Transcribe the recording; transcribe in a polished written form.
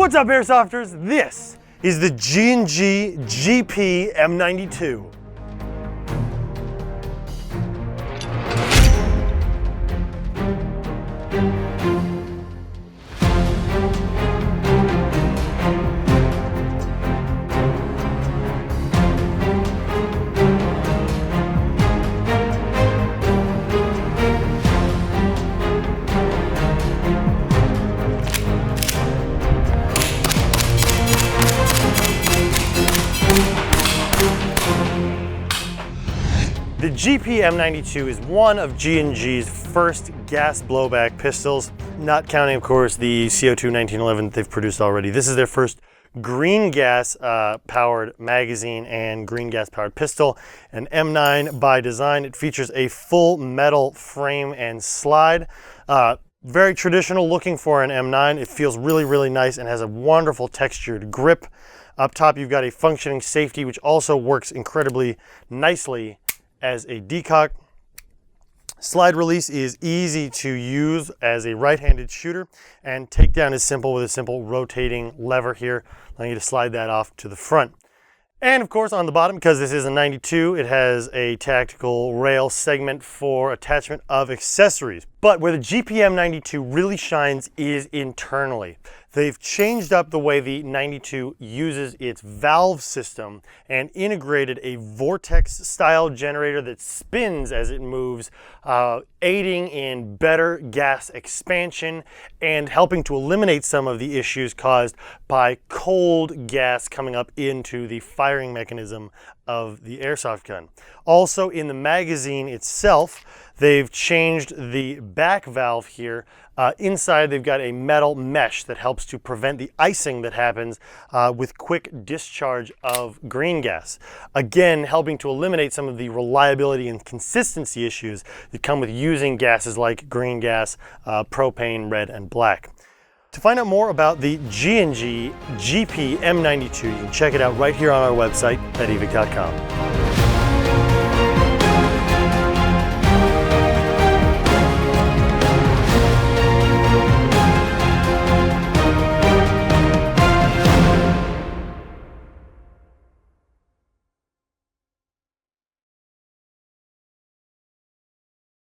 What's up, Airsofters? This is the G&G GPM92. The GPM92 is one of G&G's first gas blowback pistols, not counting, of course, the CO2 1911 they've produced already. This is their first green gas powered magazine and green gas powered pistol, an M9 by design. It features a full metal frame and slide. Very traditional looking for an M9. It feels really, really nice and has a wonderful textured grip. Up top, you've got a functioning safety, which also works incredibly nicely as a decock. Slide release is easy to use as a right-handed shooter, and takedown is simple with a simple rotating lever here, allowing you to slide that off to the front. And of course, on the bottom, because this is a 92, it has a tactical rail segment for attachment of accessories. But where the GPM92 really shines is internally. They've changed up the way the 92 uses its valve system and integrated a vortex-style generator that spins as it moves, aiding in better gas expansion and helping to eliminate some of the issues caused by cold gas coming up into the firing mechanism of the airsoft gun. Also, in the magazine itself, they've changed the back valve here. Inside, they've got a metal mesh that helps to prevent the icing that happens with quick discharge of green gas. Again, helping to eliminate some of the reliability and consistency issues that come with using gases like green gas, propane, red, and black. To find out more about the G&G GPM92, you can check it out right here on our website at Evike.com.